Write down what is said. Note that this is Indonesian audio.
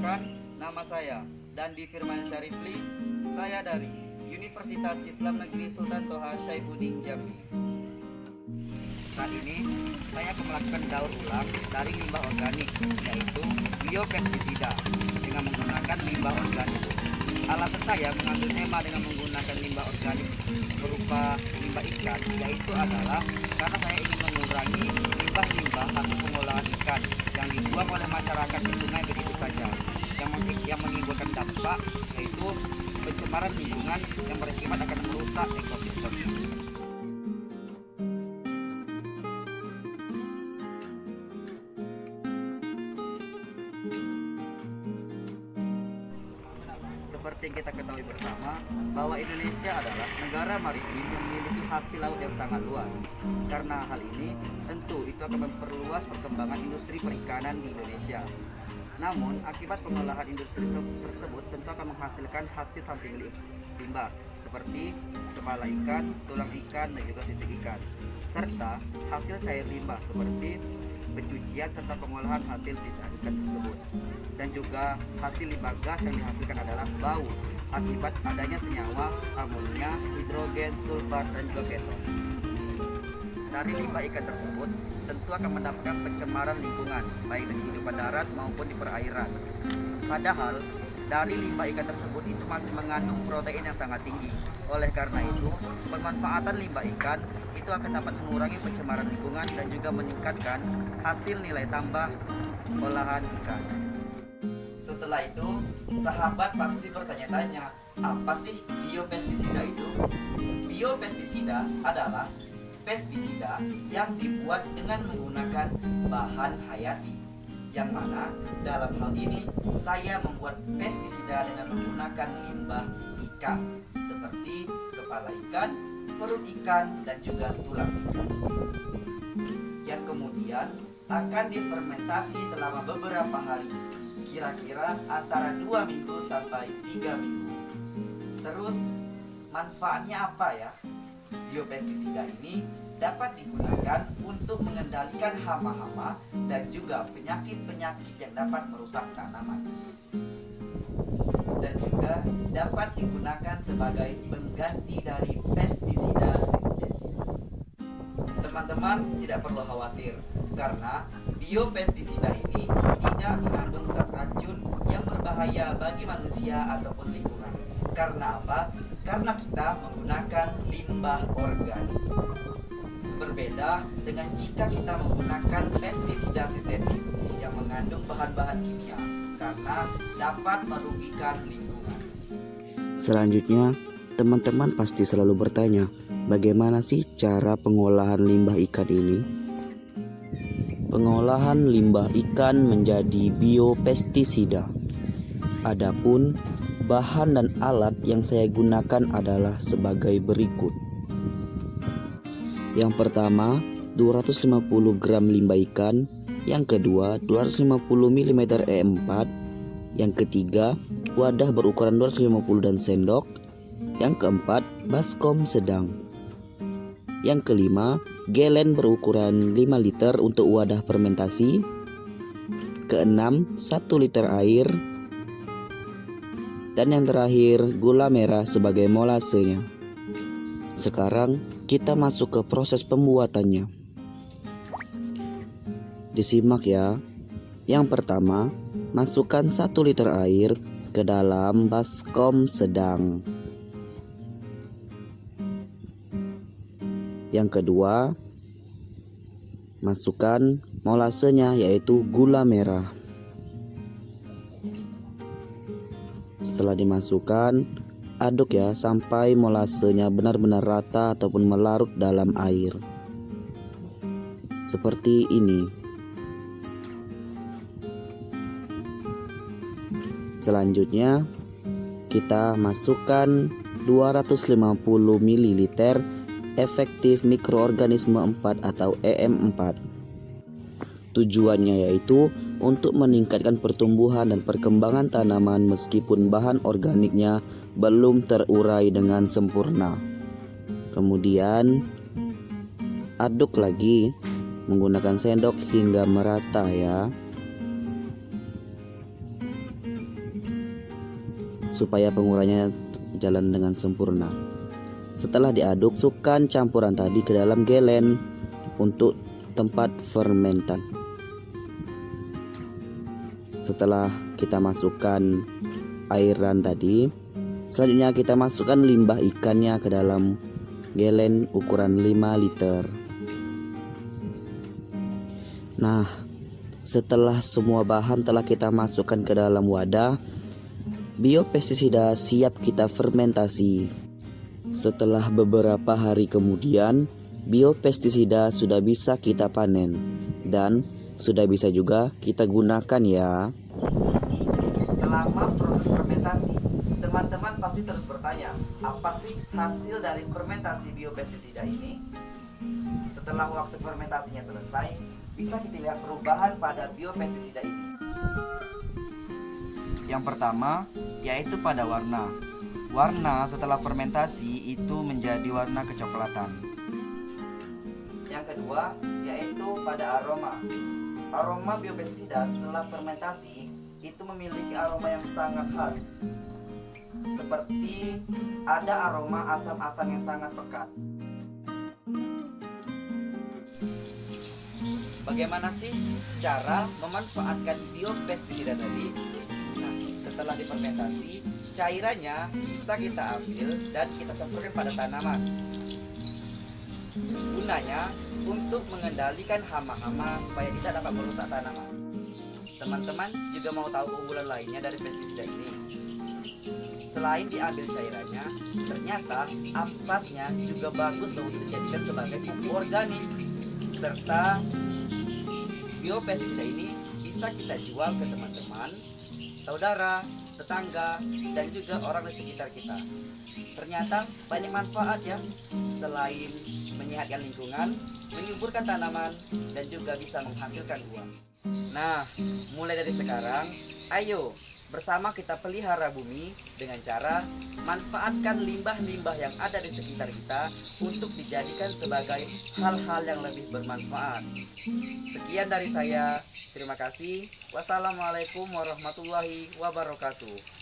Perkenalkan, nama saya Dandi Firman Syarifli. Saya dari Universitas Islam Negeri Sultan Toha Saifuddin Jambi. Saat ini saya akan melakukan daur ulang dari limbah organik, yaitu biopestisida dengan menggunakan limbah organik. Alasan saya mengambil tema dengan menggunakan limbah organik berupa limbah ikan, yaitu adalah karena saya ingin mengurangi limbah-limbah hasil pengolahan ikan yang dibuang oleh masyarakat di sungai begitu saja, yang menimbulkan dampak yaitu pencemaran lingkungan yang berakibat akan merusak ekosistem. Seperti yang kita ketahui bersama bahwa Indonesia adalah negara maritim yang memiliki hasil laut yang sangat luas. Karena hal ini tentu itu akan memperluas perkembangan industri perikanan di Indonesia. Namun akibat pengolahan industri tersebut tentu akan menghasilkan hasil samping limbah seperti kepala ikan, tulang ikan, dan juga sisik ikan, serta hasil cair limbah seperti pencucian serta pengolahan hasil sisa ikan tersebut. Dan juga hasil limbah gas yang dihasilkan adalah bau akibat adanya senyawa amonia, hidrogen, sulfat, dan juga keton. Dari limbah ikan tersebut tentu akan mendapatkan pencemaran lingkungan baik di kehidupan darat maupun di perairan. Padahal dari limbah ikan tersebut itu masih mengandung protein yang sangat tinggi. Oleh karena itu, pemanfaatan limbah ikan itu akan dapat mengurangi pencemaran lingkungan dan juga meningkatkan hasil nilai tambah olahan ikan. Setelah itu, sahabat pasti bertanya-tanya, apa sih biopestisida itu? Biopestisida adalah pestisida yang dibuat dengan menggunakan bahan hayati, yang mana dalam hal ini saya membuat pestisida dengan menggunakan limbah ikan seperti kepala ikan, perut ikan, dan juga tulang ikan, yang kemudian akan difermentasi selama beberapa hari, kira-kira antara 2 minggu sampai 3 minggu. Terus manfaatnya apa ya? Biopestisida ini dapat digunakan untuk mengendalikan hama-hama dan juga penyakit-penyakit yang dapat merusak tanaman, dan juga dapat digunakan sebagai pengganti dari pestisida sintetis. Teman-teman tidak perlu khawatir karena biopestisida ini tidak mengandung zat racun yang berbahaya bagi manusia ataupun lingkungan. Karena apa? Karena kita menggunakan limbah organik. Berbeda dengan jika kita menggunakan pestisida sintetis yang mengandung bahan-bahan kimia, karena dapat merugikan lingkungan. Selanjutnya, teman-teman pasti selalu bertanya, bagaimana sih cara pengolahan limbah ikan ini? Pengolahan limbah ikan menjadi biopestisida. Adapun bahan dan alat yang saya gunakan adalah sebagai berikut. Yang pertama, 250 gram limbah ikan. Yang kedua, 250 mm E4. Yang ketiga, wadah berukuran 250 dan sendok. Yang keempat, baskom sedang. Yang kelima, gelen berukuran 5 liter untuk wadah fermentasi. Keenam, 1 liter air. Dan yang terakhir, gula merah sebagai molasenya. Sekarang kita masuk ke proses pembuatannya. Disimak ya. Yang pertama, masukkan 1 liter air ke dalam baskom sedang. Yang kedua, masukkan molasenya yaitu gula merah. Setelah dimasukkan, aduk ya sampai molasenya benar-benar rata ataupun melarut dalam air. Seperti ini. Selanjutnya, kita masukkan 250 ml efektif mikroorganisme 4 atau EM4. Tujuannya yaitu untuk meningkatkan pertumbuhan dan perkembangan tanaman meskipun bahan organiknya belum terurai dengan sempurna. Kemudian aduk lagi menggunakan sendok hingga merata ya. supaya pengurangannya jalan dengan sempurna. Setelah diaduk, masukkan campuran tadi ke dalam gelen untuk tempat fermentan. Setelah kita masukkan airan tadi, selanjutnya kita masukkan limbah ikannya ke dalam gelen ukuran 5 liter. Nah, setelah semua bahan telah kita masukkan ke dalam wadah, biopestisida siap kita fermentasi. Setelah beberapa hari kemudian, biopestisida sudah bisa kita panen dan sudah bisa juga kita gunakan ya. Selama proses fermentasi, teman-teman pasti terus bertanya, apa sih hasil dari fermentasi biopestisida ini? Setelah waktu fermentasinya selesai, bisa kita lihat perubahan pada biopestisida ini. Yang pertama, yaitu pada warna. Warna setelah fermentasi itu menjadi warna kecoklatan. Yang kedua, yaitu pada aroma. Aroma biopestisida setelah fermentasi itu memiliki aroma yang sangat khas. Seperti ada aroma asam-asam yang sangat pekat. Bagaimana sih cara memanfaatkan biopestisida tadi? Nah, setelah difermentasi, cairannya bisa kita ambil dan kita semprotkan pada tanaman. Gunanya untuk mengendalikan hama-hama supaya tidak dapat merusak tanaman. Teman-teman juga mau tahu keunggulan lainnya dari pestisida ini? Selain diambil cairannya, ternyata ampasnya juga bagus untuk dijadikan sebagai pupuk organik. Serta biopestisida ini bisa kita jual ke teman-teman, saudara, tetangga, dan juga orang di sekitar kita. Ternyata banyak manfaat ya, selain menyehatkan lingkungan, menyuburkan tanaman, dan juga bisa menghasilkan uang. Nah, mulai dari sekarang, ayo bersama kita pelihara bumi dengan cara manfaatkan limbah-limbah yang ada di sekitar kita untuk dijadikan sebagai hal-hal yang lebih bermanfaat. Sekian dari saya, terima kasih. Wassalamualaikum warahmatullahi wabarakatuh.